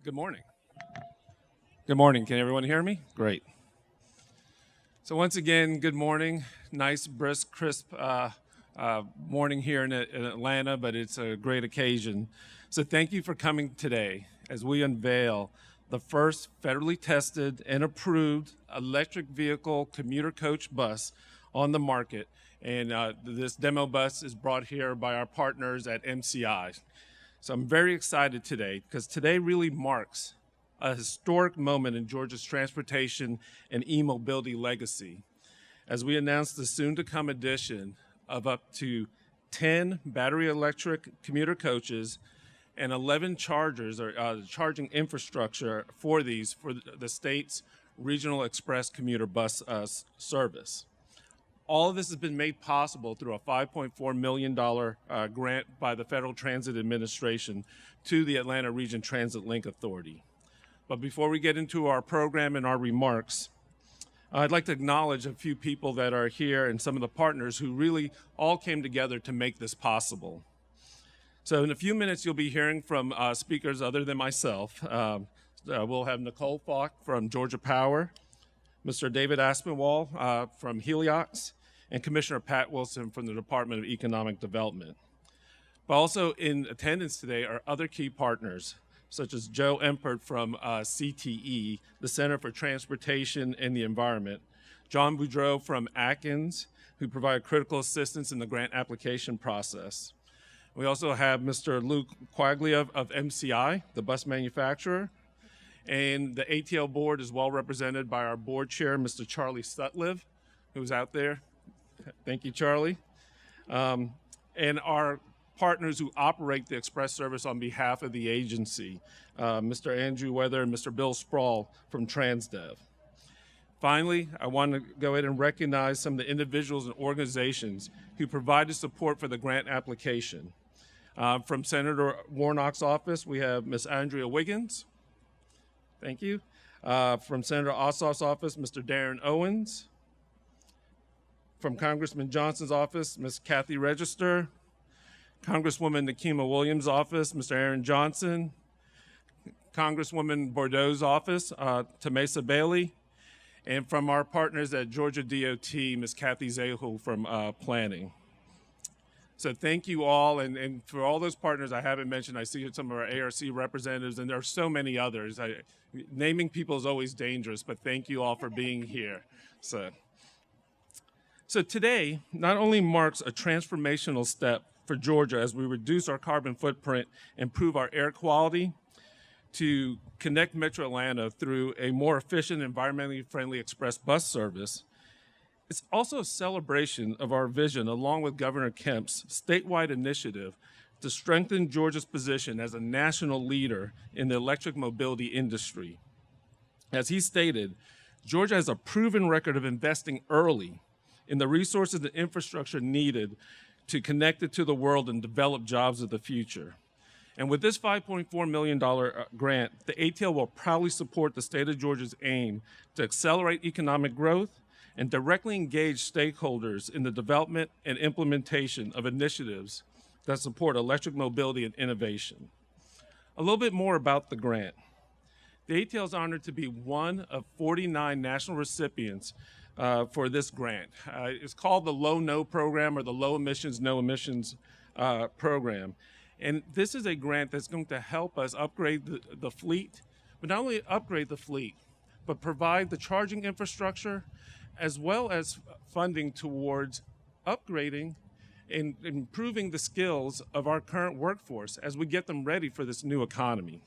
Good morning. Good morning. Can everyone hear me? Great. So once again, good morning. Nice, brisk, crisp morning here in Atlanta, but it's a great occasion. So thank you for coming today as we unveil the first federally tested and approved electric vehicle commuter coach bus on the market. And this demo bus is brought here by our partners at MCI. So I'm very excited today because today really marks a historic moment in Georgia's transportation and e-mobility legacy as we announce the soon-to-come addition of up to 10 battery electric commuter coaches and 11 chargers or charging infrastructure for the state's regional express commuter bus service. All of this has been made possible through a $5.4 million grant by the Federal Transit Administration to the Atlanta Region Transit Link Authority. But before we get into our program and our remarks, I'd like to acknowledge a few people that are here and some of the partners who really all came together to make this possible. So in a few minutes, you'll be hearing from speakers other than myself. We'll have Nicole Falk from Georgia Power, Mr. David Aspinwall from Heliox, and Commissioner Pat Wilson from the Department of Economic Development. But also in attendance today are other key partners, such as Joe Empert from CTE, the Center for Transportation and the Environment, John Boudreau from Atkins, who provide critical assistance in the grant application process. We also have Mr. Luke Quaglia of MCI, the bus manufacturer, and the ATL board is well represented by our board chair, Mr. Charlie Sutliff, who's out there. Thank you, Charlie. And our partners who operate the express service on behalf of the agency, Mr. Andrew Weather and Mr. Bill Sproul from TransDev. Finally, I want to go ahead and recognize some of the individuals and organizations who provided support for the grant application. From Senator Warnock's office, we have Ms. Andrea Wiggins. Thank you. From Senator Ossoff's office, Mr. Darren Owens. From Congressman Johnson's office, Ms. Kathy Register. Congresswoman Nakima Williams' office, Mr. Aaron Johnson. Congresswoman Bordeaux's office, Tamesa Bailey. And from our partners at Georgia DOT, Ms. Kathy Zahul from Planning. So thank you all, and for all those partners I haven't mentioned, I see some of our ARC representatives, and there are so many others. Naming people is always dangerous, but thank you all for being here. So today not only marks a transformational step for Georgia as we reduce our carbon footprint, improve our air quality, to connect Metro Atlanta through a more efficient, environmentally friendly express bus service, it's also a celebration of our vision, along with Governor Kemp's statewide initiative to strengthen Georgia's position as a national leader in the electric mobility industry. As he stated, Georgia has a proven record of investing early in the resources and infrastructure needed to connect it to the world and develop jobs of the future. And with this $5.4 million grant, the ATL will proudly support the state of Georgia's aim to accelerate economic growth and directly engage stakeholders in the development and implementation of initiatives that support electric mobility and innovation. A little bit more about the grant. The ATL is honored to be one of 49 national recipients for this grant. It's called the Low No program, or the Low Emissions, No Emissions program. And this is a grant that's going to help us upgrade the fleet, but not only upgrade the fleet, but provide the charging infrastructure, as well as funding towards upgrading and improving the skills of our current workforce as we get them ready for this new economy.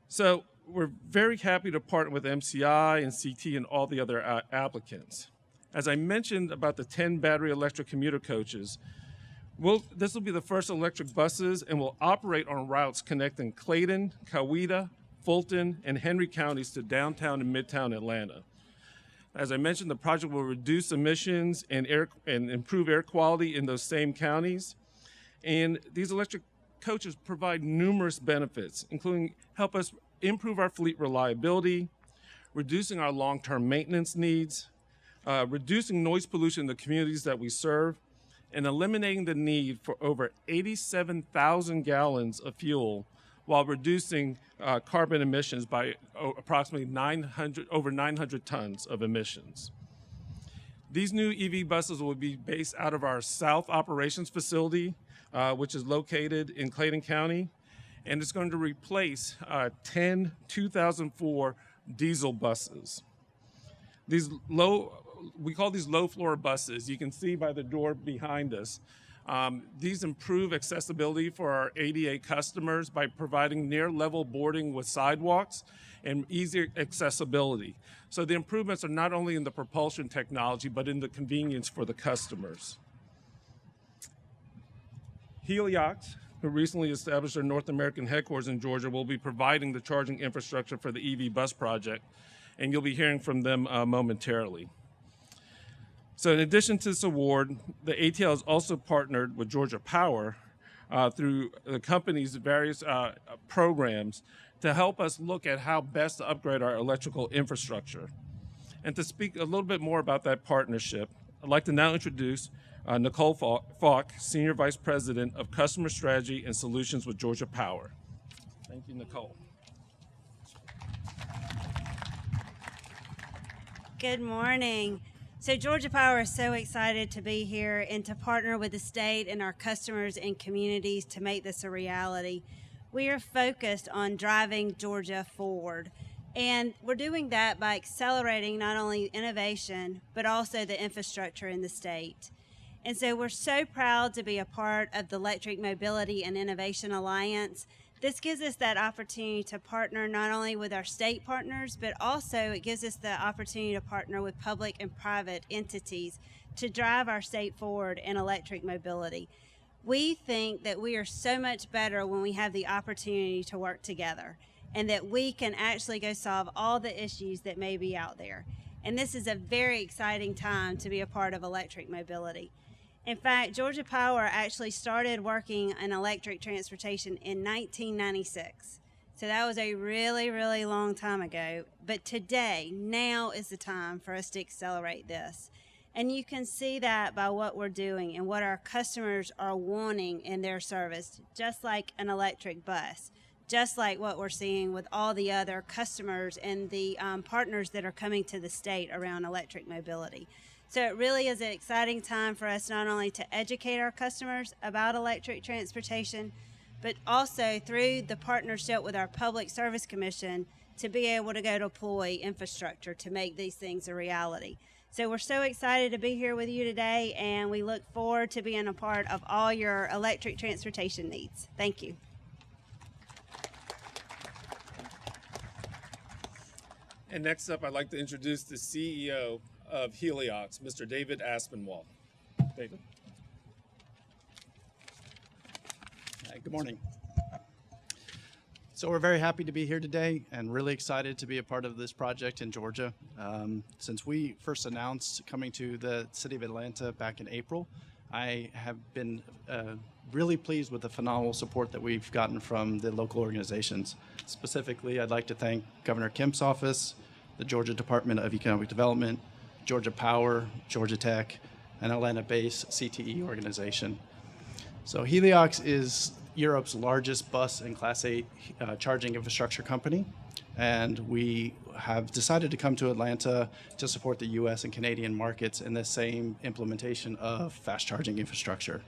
So we're very happy to partner with MCI and CT and all the other applicants. As I mentioned about the 10 battery electric commuter coaches, this will be the first electric buses and will operate on routes connecting Clayton, Coweta, Fulton, and Henry counties to downtown and midtown Atlanta. As I mentioned, the project will reduce emissions and improve air quality in those same counties. And these electric coaches provide numerous benefits, including help us improve our fleet reliability, reducing our long-term maintenance needs, reducing noise pollution in the communities that we serve, and eliminating the need for over 87,000 gallons of fuel while reducing carbon emissions by approximately over 900 tons of emissions. These new EV buses will be based out of our South Operations Facility, which is located in Clayton County, and it's going to replace 10 2004 diesel buses. We call these low floor buses. You can see by the door behind us. These improve accessibility for our ADA customers by providing near level boarding with sidewalks and easier accessibility. So the improvements are not only in the propulsion technology, but in the convenience for the customers. Heliox, who recently established their North American headquarters in Georgia, will be providing the charging infrastructure for the EV bus project, and you'll be hearing from them momentarily. So in addition to this award, the ATL has also partnered with Georgia Power through the company's various programs to help us look at how best to upgrade our electrical infrastructure. And to speak a little bit more about that partnership, I'd like to now introduce Nicole Falk, Senior Vice President of Customer Strategy and Solutions with Georgia Power. Thank you, Nicole. Good morning. So Georgia Power is so excited to be here and to partner with the state and our customers and communities to make this a reality. We are focused on driving Georgia forward, and we're doing that by accelerating not only innovation, but also the infrastructure in the state. And so we're so proud to be a part of the Electric Mobility and Innovation Alliance. This gives us that opportunity to partner not only with our state partners, but also it gives us the opportunity to partner with public and private entities to drive our state forward in electric mobility. We think that we are so much better when we have the opportunity to work together and that we can actually go solve all the issues that may be out there. And this is a very exciting time to be a part of electric mobility. In fact, Georgia Power actually started working in electric transportation in 1996. So that was a really, really long time ago. But today, now is the time for us to accelerate this. And you can see that by what we're doing and what our customers are wanting in their service, just like an electric bus, just like what we're seeing with all the other customers and the partners that are coming to the state around electric mobility. So it really is an exciting time for us not only to educate our customers about electric transportation, but also through the partnership with our Public Service Commission to be able to go deploy infrastructure to make these things a reality. So we're so excited to be here with you today, and we look forward to being a part of all your electric transportation needs. Thank you. And next up, I'd like to introduce the CEO of Heliox, Mr. David Aspinwall. David. Hi, good morning. So we're very happy to be here today and really excited to be a part of this project in Georgia. Since we first announced coming to the city of Atlanta back in April, I have been really pleased with the phenomenal support that we've gotten from the local organizations. Specifically, I'd like to thank Governor Kemp's office, the Georgia Department of Economic Development, Georgia Power, Georgia Tech, and Atlanta-based CTE organization. So Heliox is Europe's largest bus and Class 8 charging infrastructure company, and we have decided to come to Atlanta to support the US and Canadian markets in the same implementation of fast charging infrastructure.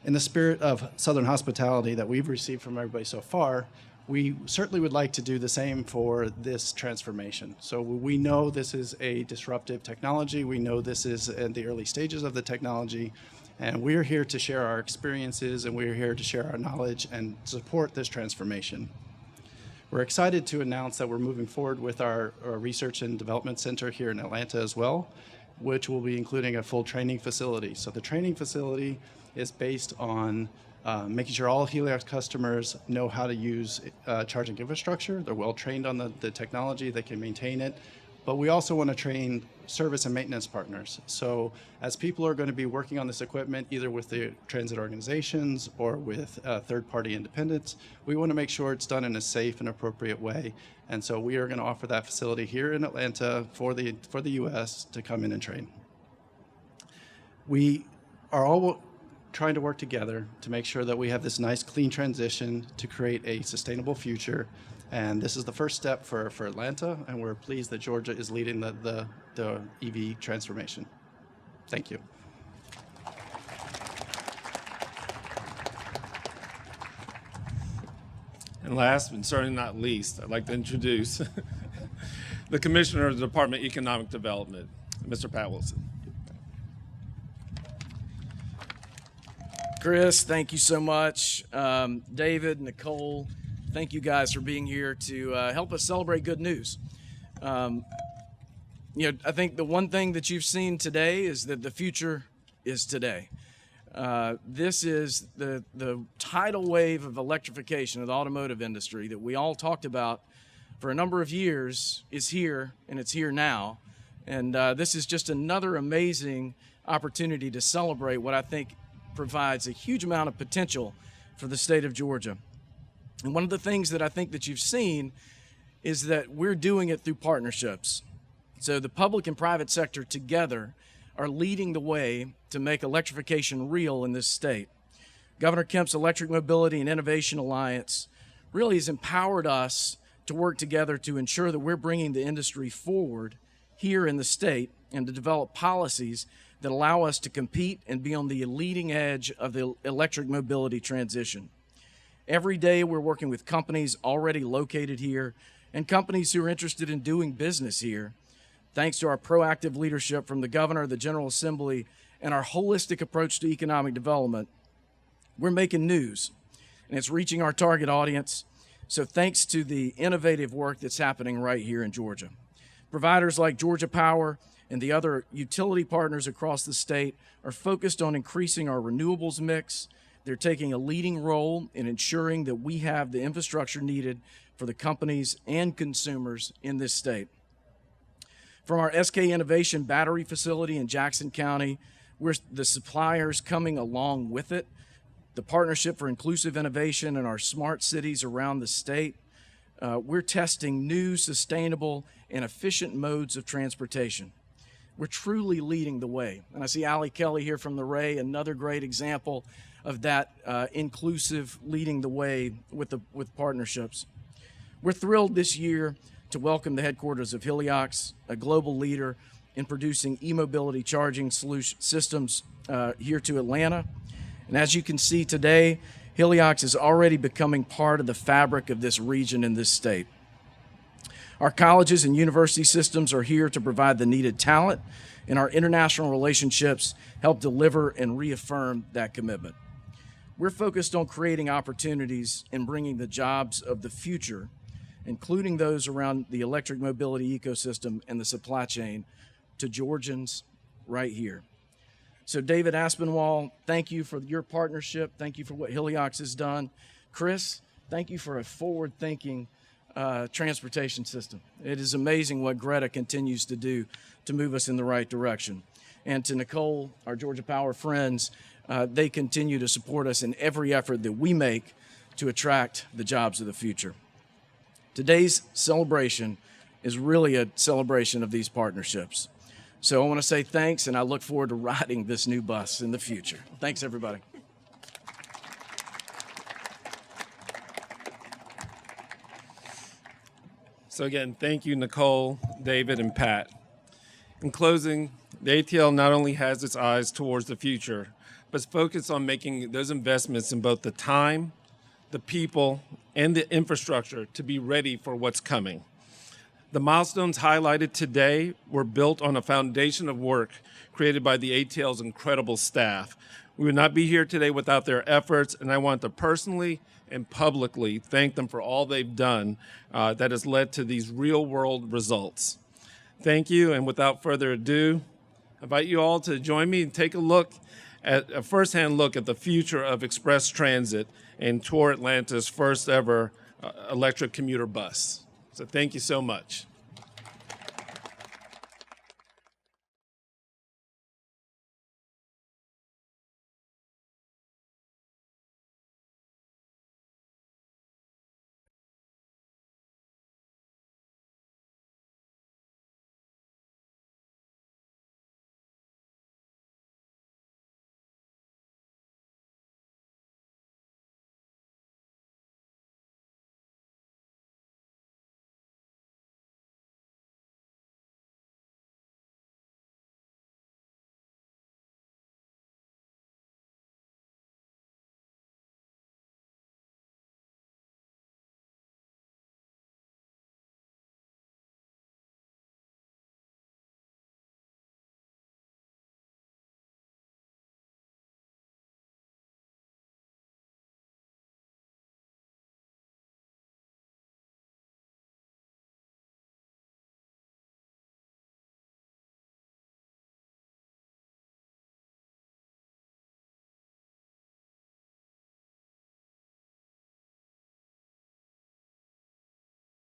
In the spirit of Southern hospitality that we've received from everybody so far, we certainly would like to do the same for this transformation. So we know this is a disruptive technology. We know this is in the early stages of the technology, and we're here to share our experiences, and we're here to share our knowledge and support this transformation. We're excited to announce that we're moving forward with our Research and Development Center here in Atlanta as well, which will be including a full training facility. So the training facility is based on making sure all Heliox customers know how to use charging infrastructure. They're well trained on the technology, they can maintain it. But we also want to train service and maintenance partners. So as people are going to be working on this equipment, either with the transit organizations or with third-party independents, we want to make sure it's done in a safe and appropriate way. And so we are going to offer that facility here in Atlanta for the US to come in and train. We are all trying to work together to make sure that we have this nice, clean transition to create a sustainable future. And this is the first step for Atlanta, and we're pleased that Georgia is leading the EV transformation. Thank you. And last, but certainly not least, I'd like to introduce the Commissioner of the Department of Economic Development, Mr. Pat Wilson. Chris, thank you so much. David, Nicole, thank you guys for being here to help us celebrate good news. I think the one thing that you've seen today is that the future is today. This is the tidal wave of electrification of the automotive industry that we all talked about for a number of years is here, and it's here now. And this is just another amazing opportunity to celebrate what I think provides a huge amount of potential for the state of Georgia. And one of the things that I think that you've seen is that we're doing it through partnerships. So the public and private sector together are leading the way to make electrification real in this state. Governor Kemp's Electric Mobility and Innovation Alliance really has empowered us to work together to ensure that we're bringing the industry forward here in the state and to develop policies that allow us to compete and be on the leading edge of the electric mobility transition. Every day we're working with companies already located here and companies who are interested in doing business here. Thanks to our proactive leadership from the Governor, the General Assembly, and our holistic approach to economic development, we're making news, and it's reaching our target audience. So thanks to the innovative work that's happening right here in Georgia. Providers like Georgia Power and the other utility partners across the state are focused on increasing our renewables mix. They're taking a leading role in ensuring that we have the infrastructure needed for the companies and consumers in this state. From our SK Innovation battery facility in Jackson County, we're the suppliers coming along with it, the Partnership for Inclusive Innovation in our smart cities around the state. We're testing new, sustainable, and efficient modes of transportation. We're truly leading the way. And I see Allie Kelly here from the Ray, another great example of that inclusive leading the way with partnerships. We're thrilled this year to welcome the headquarters of Heliox, a global leader in producing e-mobility charging solution systems here to Atlanta. And as you can see today, Heliox is already becoming part of the fabric of this region in this state. Our colleges and university systems are here to provide the needed talent, and our international relationships help deliver and reaffirm that commitment. We're focused on creating opportunities and bringing the jobs of the future, including those around the electric mobility ecosystem and the supply chain, to Georgians right here. So David Aspinwall, thank you for your partnership. Thank you for what Heliox has done. Chris, thank you for a forward-thinking transportation system. It is amazing what Greta continues to do to move us in the right direction. And to Nicole, our Georgia Power friends, they continue to support us in every effort that we make to attract the jobs of the future. Today's celebration is really a celebration of these partnerships. So I want to say thanks, and I look forward to riding this new bus in the future. Thanks, everybody. So again, thank you, Nicole, David, and Pat. In closing, the ATL not only has its eyes towards the future, but is focused on making those investments in both the time, the people, and the infrastructure to be ready for what's coming. The milestones highlighted today were built on a foundation of work created by the ATL's incredible staff. We would not be here today without their efforts, and I want to personally and publicly thank them for all they've done that has led to these real-world results. Thank you, and without further ado, I invite you all to join me and take a first-hand look at the future of Xpress Transit and tour Atlanta's first ever electric commuter bus. So thank you so much.